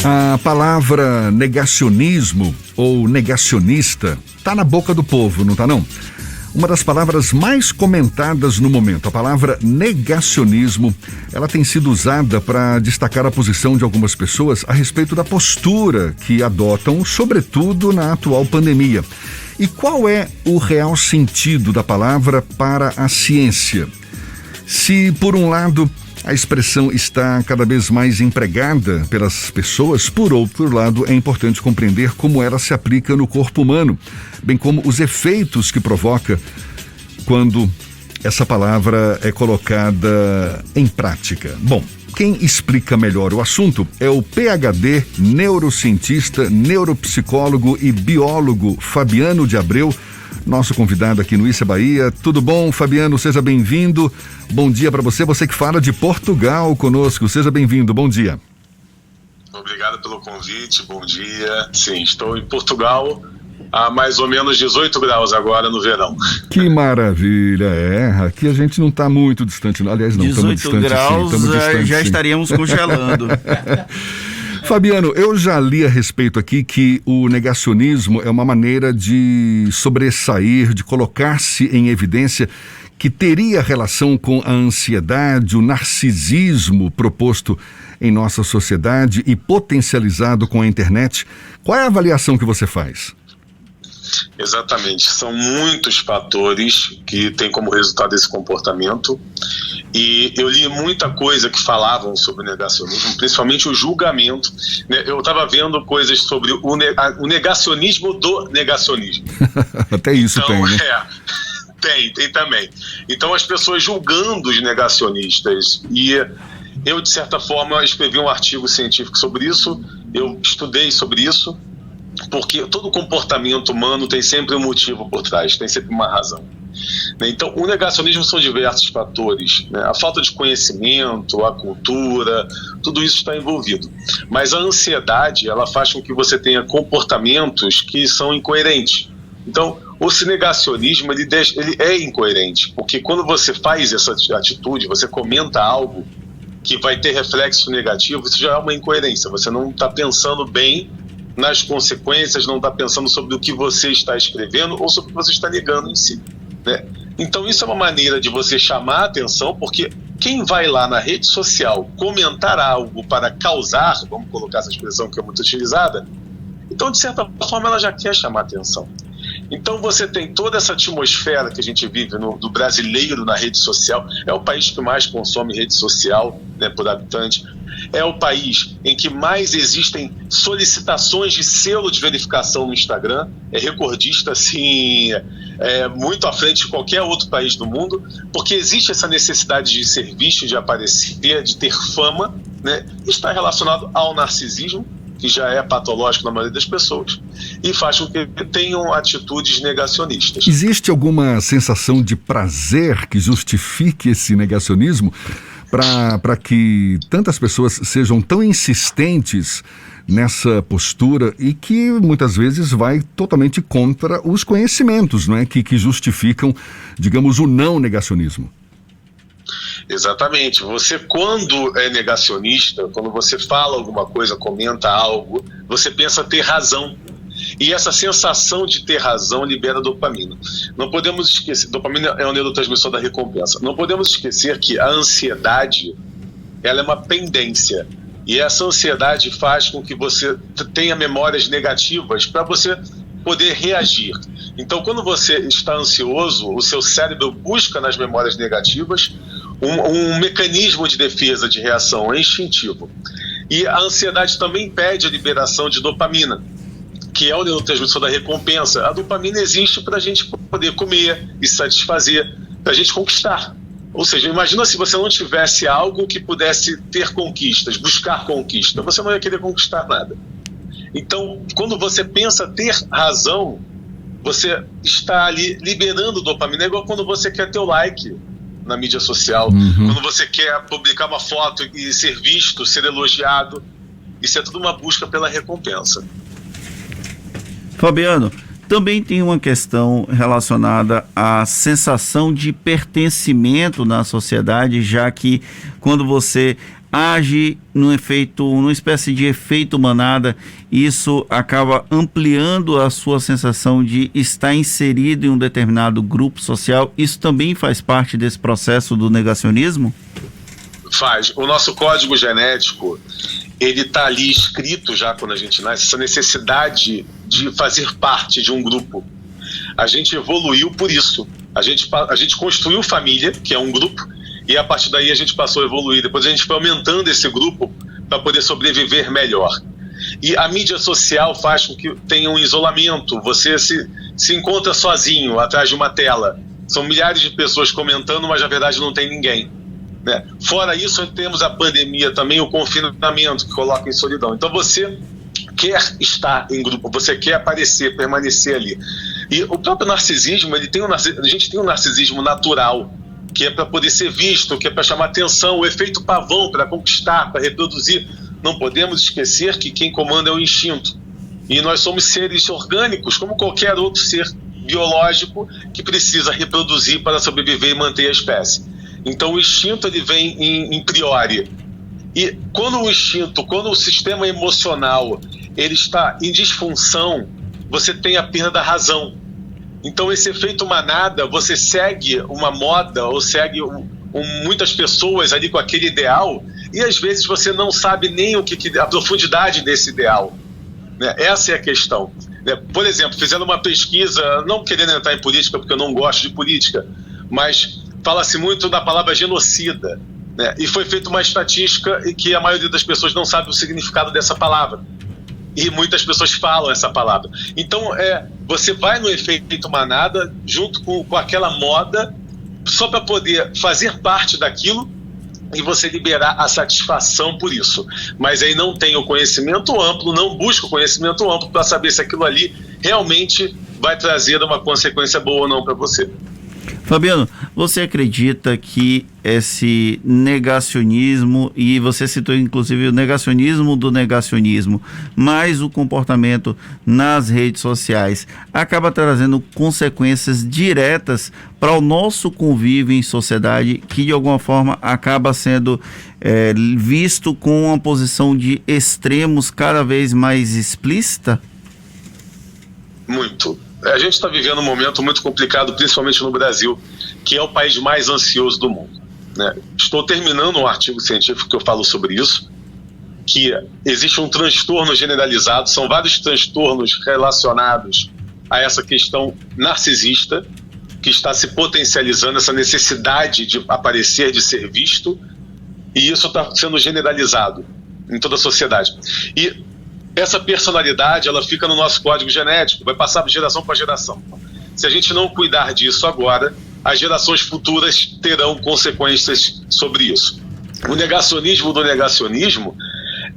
A palavra negacionismo ou negacionista está na boca do povo, não está não? Uma das palavras mais comentadas no momento, a palavra negacionismo, ela tem sido usada para destacar a posição de algumas pessoas a respeito da postura que adotam, sobretudo na atual pandemia. E qual é o real sentido da palavra para a ciência? Se, por um lado, a expressão está cada vez mais empregada pelas pessoas, por outro lado, é importante compreender como ela se aplica no corpo humano, bem como os efeitos que provoca quando essa palavra é colocada em prática. Bom, quem explica melhor o assunto é o PhD, neurocientista, neuropsicólogo e biólogo Fabiano de Abreu, nosso convidado aqui no Issa Bahia. Tudo bom, Fabiano? Seja bem-vindo. Bom dia para você. Você que fala de Portugal conosco. Seja bem-vindo. Bom dia. Obrigado pelo convite. Bom dia. Sim, estou em Portugal a mais ou menos 18 graus agora no verão. Que maravilha. Aqui a gente não está muito distante. Aliás, não, estamos distantes. 18 graus, já estaríamos congelando. Fabiano, eu já li a respeito aqui que o negacionismo é uma maneira de sobressair, de colocar-se em evidência, que teria relação com a ansiedade, o narcisismo proposto em nossa sociedade e potencializado com a internet. Qual é a avaliação que você faz? Exatamente, são muitos fatores que têm como resultado esse comportamento, e eu li muita coisa que falavam sobre o negacionismo, principalmente o julgamento, né? Eu estava vendo coisas sobre o negacionismo do negacionismo. Até isso então, tem, né? Tem também. Então as pessoas julgando os negacionistas, e eu de certa forma escrevi um artigo científico sobre isso, eu estudei sobre isso, porque todo comportamento humano tem sempre um motivo por trás, tem sempre uma razão. Então, o negacionismo são diversos fatores, né? A falta de conhecimento, a cultura, tudo isso está envolvido. Mas a ansiedade, ela faz com que você tenha comportamentos que são incoerentes. Então, o negacionismo, ele é incoerente, porque quando você faz essa atitude, você comenta algo que vai ter reflexo negativo, isso já é uma incoerência, você não está pensando bem nas consequências, não está pensando sobre o que você está escrevendo ou sobre o que você está negando em si, né? Então isso é uma maneira de você chamar a atenção, porque quem vai lá na rede social comentar algo para causar, vamos colocar essa expressão que é muito utilizada, então de certa forma ela já quer chamar a atenção. Então você tem toda essa atmosfera que a gente vive do brasileiro na rede social, é o país que mais consome rede social, né, por habitante, é o país em que mais existem solicitações de selo de verificação no Instagram, é recordista assim, muito à frente de qualquer outro país do mundo, porque existe essa necessidade de ser visto, de aparecer, de ter fama, né? Está relacionado ao narcisismo, que já é patológico na maioria das pessoas, e faz com que tenham atitudes negacionistas. Existe alguma sensação de prazer que justifique esse negacionismo para que tantas pessoas sejam tão insistentes nessa postura e que muitas vezes vai totalmente contra os conhecimentos, não é? Que justificam, digamos, o não negacionismo? Exatamente. Você, quando é negacionista, quando você fala alguma coisa, comenta algo, você pensa ter razão. E essa sensação de ter razão libera dopamina. Não podemos esquecer, dopamina é um neurotransmissor da recompensa. Não podemos esquecer que a ansiedade, ela é uma pendência. E essa ansiedade faz com que você tenha memórias negativas para você poder reagir. Então, quando você está ansioso, o seu cérebro busca nas memórias negativas um mecanismo de defesa, de reação, é instintivo. E a ansiedade também impede a liberação de dopamina, que é o neurotransmissor da recompensa. A dopamina existe para a gente poder comer e satisfazer, para a gente conquistar. Ou seja, imagina se você não tivesse algo que pudesse ter conquistas, buscar conquista, você não ia querer conquistar nada. Então, quando você pensa ter razão, você está ali liberando dopamina. É igual quando você quer ter o like na mídia social, quando você quer publicar uma foto e ser visto, ser elogiado. Isso é tudo uma busca pela recompensa. Fabiano, também tem uma questão relacionada à sensação de pertencimento na sociedade, já que quando você age numa espécie de efeito manada, isso acaba ampliando a sua sensação de estar inserido em um determinado grupo social. Isso também faz parte desse processo do negacionismo? Faz. O nosso código genético, ele está ali escrito já quando a gente nasce, essa necessidade de fazer parte de um grupo. A gente evoluiu por isso. A gente construiu família, que é um grupo, e a partir daí a gente passou a evoluir. Depois a gente foi aumentando esse grupo para poder sobreviver melhor. E a mídia social faz com que tenha um isolamento. Você se encontra sozinho atrás de uma tela. São milhares de pessoas comentando, mas na verdade não tem ninguém, né? Fora isso, temos a pandemia também, o confinamento, que coloca em solidão. Então você quer estar em grupo, você quer aparecer, permanecer ali. E o próprio narcisismo, a gente tem um narcisismo natural, que é para poder ser visto, que é para chamar atenção, o efeito pavão, para conquistar, para reproduzir. Não podemos esquecer que quem comanda é o instinto. E nós somos seres orgânicos, como qualquer outro ser biológico, que precisa reproduzir para sobreviver e manter a espécie. Então o instinto, ele vem em priori. E quando o sistema emocional ele está em disfunção, você tem a perda da razão. Então esse efeito manada, você segue uma moda ou segue muitas pessoas ali com aquele ideal, e às vezes você não sabe nem a profundidade desse ideal, né? Essa é a questão, né? Por exemplo, fizeram uma pesquisa, não querendo entrar em política porque eu não gosto de política, mas fala-se muito da palavra genocida, né? E foi feita uma estatística em que a maioria das pessoas não sabe o significado dessa palavra. E muitas pessoas falam essa palavra. Então, você vai no efeito manada, junto com aquela moda, só para poder fazer parte daquilo e você liberar a satisfação por isso. Mas aí não tem o conhecimento amplo, não busca o conhecimento amplo para saber se aquilo ali realmente vai trazer uma consequência boa ou não para você. Fabiano, você acredita que esse negacionismo, e você citou inclusive o negacionismo do negacionismo, mais o comportamento nas redes sociais, acaba trazendo consequências diretas para o nosso convívio em sociedade, que de alguma forma acaba sendo visto com uma posição de extremos cada vez mais explícita? Muito. A gente está vivendo um momento muito complicado, principalmente no Brasil, que é o país mais ansioso do mundo, né? Estou terminando um artigo científico que eu falo sobre isso, que existe um transtorno generalizado, são vários transtornos relacionados a essa questão narcisista, que está se potencializando, essa necessidade de aparecer, de ser visto, e isso está sendo generalizado em toda a sociedade. E essa personalidade, ela fica no nosso código genético, vai passar de geração para geração. Se a gente não cuidar disso agora, as gerações futuras terão consequências sobre isso. O negacionismo do negacionismo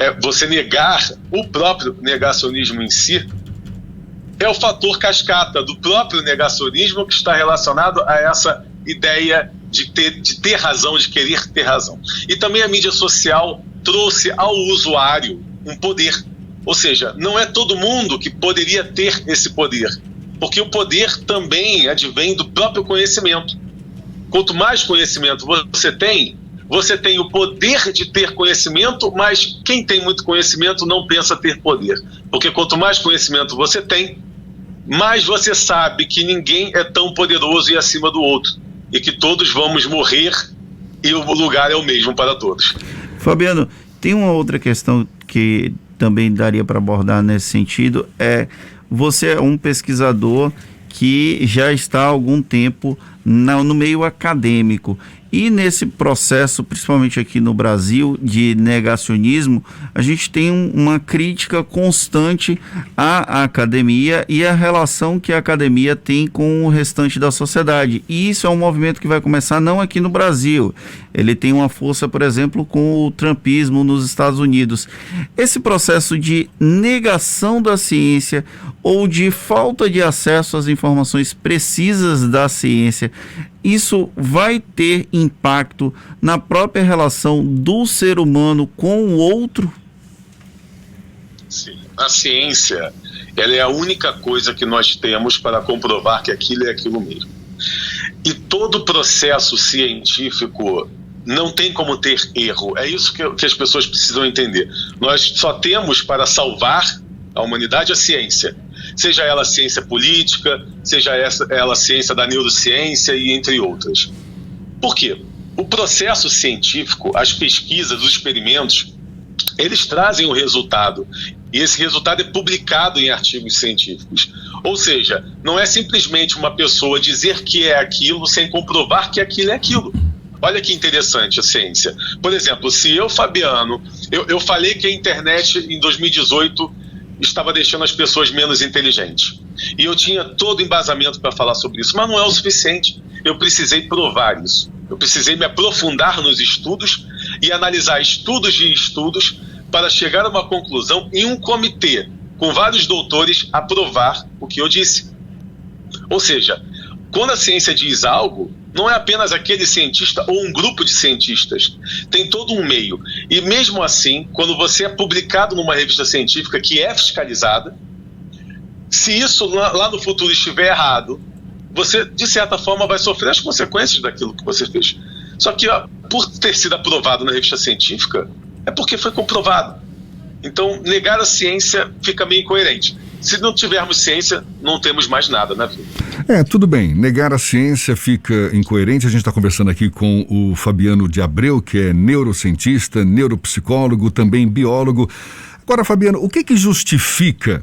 é você negar o próprio negacionismo em si, é o fator cascata do próprio negacionismo que está relacionado a essa ideia de ter razão, de querer ter razão. E também a mídia social trouxe ao usuário um poder. Ou seja, não é todo mundo que poderia ter esse poder, porque o poder também advém do próprio conhecimento. Quanto mais conhecimento você tem o poder de ter conhecimento, mas quem tem muito conhecimento não pensa ter poder. Porque quanto mais conhecimento você tem, mais você sabe que ninguém é tão poderoso e acima do outro, e que todos vamos morrer e o lugar é o mesmo para todos. Fabiano, tem uma outra questão que também daria para abordar nesse sentido, você é um pesquisador que já está há algum tempo no meio acadêmico, e nesse processo, principalmente aqui no Brasil, de negacionismo, a gente tem uma crítica constante à academia e a relação que a academia tem com o restante da sociedade. E isso é um movimento que vai começar não aqui no Brasil. Ele tem uma força, por exemplo, com o trumpismo nos Estados Unidos. Esse processo de negação da ciência ou de falta de acesso às informações precisas da ciência, isso vai ter impacto na própria relação do ser humano com o outro? Sim. A ciência, ela é a única coisa que nós temos para comprovar que aquilo é aquilo mesmo. E todo processo científico Não tem como ter erro. É isso que as pessoas precisam entender. Nós só temos para salvar a humanidade a ciência. Seja ela a ciência política, seja ela a ciência da neurociência e entre outras. Por quê? O processo científico, as pesquisas, os experimentos, eles trazem o resultado. E esse resultado é publicado em artigos científicos. Ou seja, não é simplesmente uma pessoa dizer que é aquilo sem comprovar que aquilo é aquilo. Olha que interessante a ciência. Por exemplo, se eu, Fabiano, eu falei que a internet em 2018 estava deixando as pessoas menos inteligentes. E eu tinha todo embasamento para falar sobre isso, mas não é o suficiente. Eu precisei provar isso. Eu precisei me aprofundar nos estudos e analisar estudos de estudos para chegar a uma conclusão em um comitê com vários doutores aprovar o que eu disse. Ou seja, quando a ciência diz algo, não é apenas aquele cientista ou um grupo de cientistas, tem todo um meio. E mesmo assim, quando você é publicado numa revista científica que é fiscalizada, se isso lá no futuro estiver errado, você, de certa forma, vai sofrer as consequências daquilo que você fez. Só que, por ter sido aprovado na revista científica, é porque foi comprovado. Então, negar a ciência fica meio incoerente. Se não tivermos ciência, não temos mais nada na vida. Tudo bem. Negar a ciência fica incoerente. A gente está conversando aqui com o Fabiano de Abreu, que é neurocientista, neuropsicólogo, também biólogo. Agora, Fabiano, o que justifica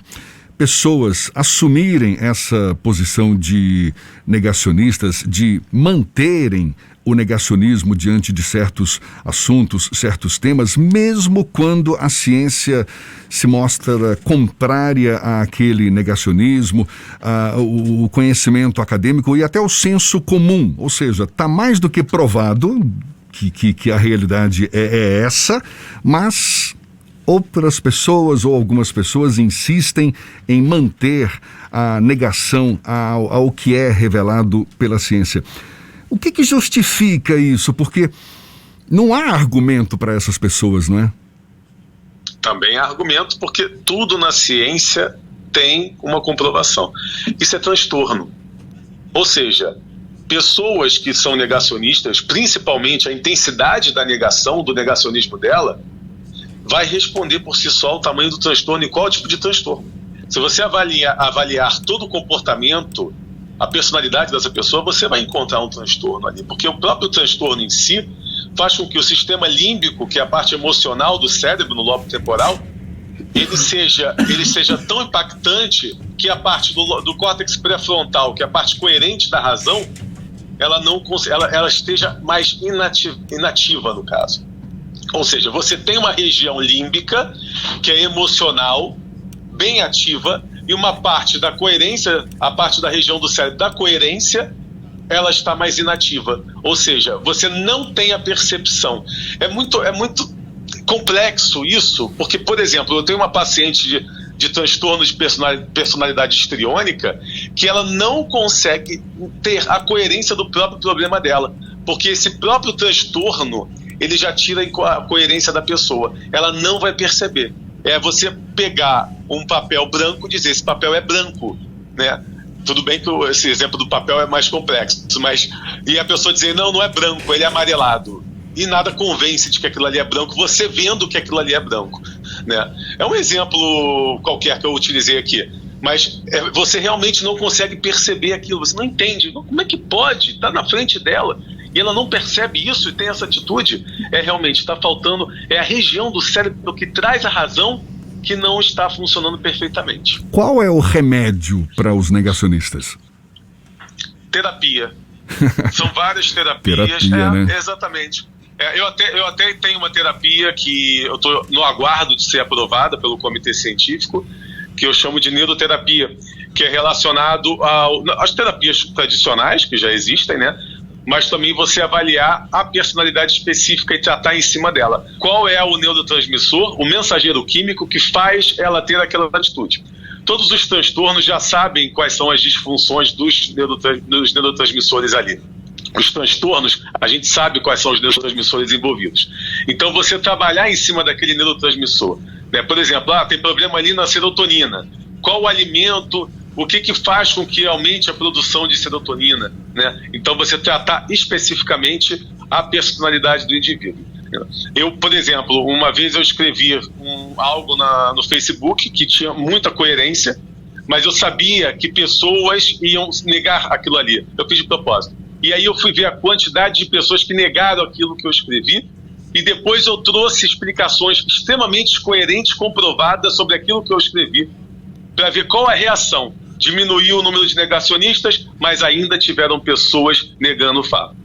pessoas assumirem essa posição de negacionistas, de manterem o negacionismo diante de certos assuntos, certos temas, mesmo quando a ciência se mostra contrária àquele negacionismo, o conhecimento acadêmico e até o senso comum? Ou seja, está mais do que provado que a realidade é essa, mas outras pessoas ou algumas pessoas insistem em manter a negação ao que é revelado pela ciência. O que justifica isso? Porque não há argumento para essas pessoas, não é? Também há argumento, porque tudo na ciência tem uma comprovação. Isso é transtorno. Ou seja, pessoas que são negacionistas, principalmente a intensidade da negação, do negacionismo dela, vai responder por si só o tamanho do transtorno e qual tipo de transtorno. Se você avaliar todo o comportamento, a personalidade dessa pessoa, você vai encontrar um transtorno ali, porque o próprio transtorno em si faz com que o sistema límbico, que é a parte emocional do cérebro, no lobo temporal, ele seja tão impactante que a parte do córtex pré-frontal, que é a parte coerente da razão, ela esteja mais inativa no caso. Ou seja, você tem uma região límbica que é emocional, bem ativa, e uma parte da coerência, a parte da região do cérebro da coerência, ela está mais inativa. Ou seja, você não tem a percepção. É muito complexo isso, porque, por exemplo, eu tenho uma paciente de transtorno de personalidade histriônica que ela não consegue ter a coerência do próprio problema dela, porque esse próprio transtorno, ele já tira a coerência da pessoa. Ela não vai perceber. É você pegar um papel branco e dizer, esse papel é branco, né? Tudo bem que esse exemplo do papel é mais complexo, mas e a pessoa dizer, não é branco, ele é amarelado. E nada convence de que aquilo ali é branco, você vendo que aquilo ali é branco, né? É um exemplo qualquer que eu utilizei aqui, mas você realmente não consegue perceber aquilo, você não entende. Como é que pode? Está na frente dela e ela não percebe isso e tem essa atitude. Realmente está faltando, a região do cérebro que traz a razão que não está funcionando perfeitamente. Qual é o remédio para os negacionistas? Terapia. São várias terapias. Terapia, né? Exatamente. Eu até tenho uma terapia que eu estou no aguardo de ser aprovada pelo comitê científico, que eu chamo de neuroterapia, que é relacionado às terapias tradicionais que já existem, né? Mas também você avaliar a personalidade específica e tratar em cima dela. Qual é o neurotransmissor, o mensageiro químico que faz ela ter aquela atitude? Todos os transtornos já sabem quais são as disfunções dos neurotransmissores ali. Os transtornos, a gente sabe quais são os neurotransmissores envolvidos. Então, você trabalhar em cima daquele neurotransmissor, né? Por exemplo, tem problema ali na serotonina. Qual o alimento, o que faz com que aumente a produção de serotonina, né? Então, você tratar especificamente à personalidade do indivíduo. Eu, por exemplo, uma vez eu escrevi algo no Facebook que tinha muita coerência, mas eu sabia que pessoas iam negar aquilo ali. Eu fiz de propósito. E aí eu fui ver a quantidade de pessoas que negaram aquilo que eu escrevi, e depois eu trouxe explicações extremamente coerentes, comprovadas sobre aquilo que eu escrevi, para ver qual a reação. Diminuiu o número de negacionistas, mas ainda tiveram pessoas negando o fato.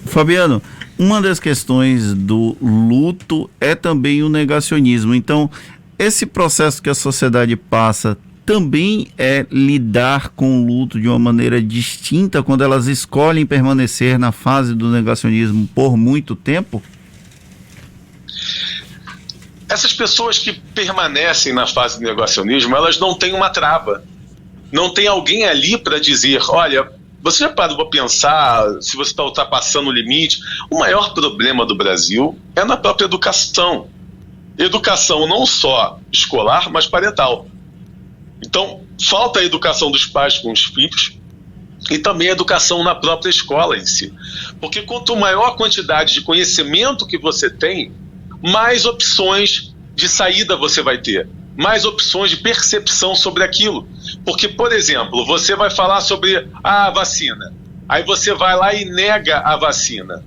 Fabiano, uma das questões do luto é também o negacionismo. Então, esse processo que a sociedade passa também é lidar com o luto de uma maneira distinta quando elas escolhem permanecer na fase do negacionismo por muito tempo? Essas pessoas que permanecem na fase do negacionismo, elas não têm uma trava. Não tem alguém ali para dizer, olha, você já parou para pensar se você está ultrapassando o limite? O maior problema do Brasil é na própria educação. Educação não só escolar, mas parental. Então, falta a educação dos pais com os filhos e também a educação na própria escola em si. Porque quanto maior a quantidade de conhecimento que você tem, mais opções de saída você vai ter, mais opções de percepção sobre aquilo. Porque, por exemplo, você vai falar sobre a vacina, aí você vai lá e nega a vacina.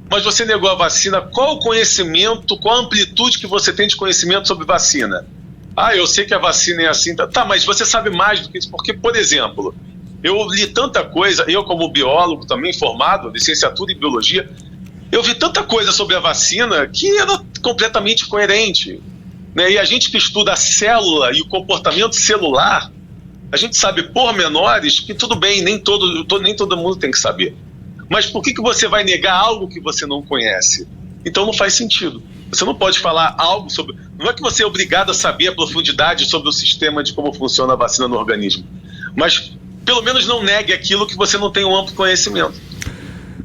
Mas você negou a vacina, qual o conhecimento, qual a amplitude que você tem de conhecimento sobre vacina? Ah, eu sei que a vacina é assim. Tá, mas você sabe mais do que isso. Porque, por exemplo, eu li tanta coisa, eu como biólogo também formado, licenciatura em biologia, eu vi tanta coisa sobre a vacina que era completamente coerente, né? E a gente que estuda a célula e o comportamento celular, a gente sabe pormenores que tudo bem, nem todo mundo tem que saber. Mas por que você vai negar algo que você não conhece? Então não faz sentido. Você não pode falar algo sobre... Não é que você é obrigado a saber a profundidade sobre o sistema de como funciona a vacina no organismo, mas pelo menos não negue aquilo que você não tem um amplo conhecimento.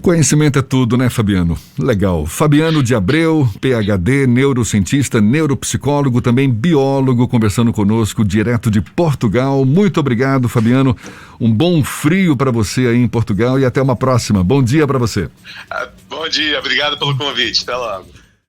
Conhecimento é tudo, né, Fabiano? Legal. Fabiano de Abreu, PhD, neurocientista, neuropsicólogo, também biólogo, conversando conosco direto de Portugal. Muito obrigado, Fabiano. Um bom frio para você aí em Portugal e até uma próxima. Bom dia para você. Bom dia, obrigado pelo convite. Até logo.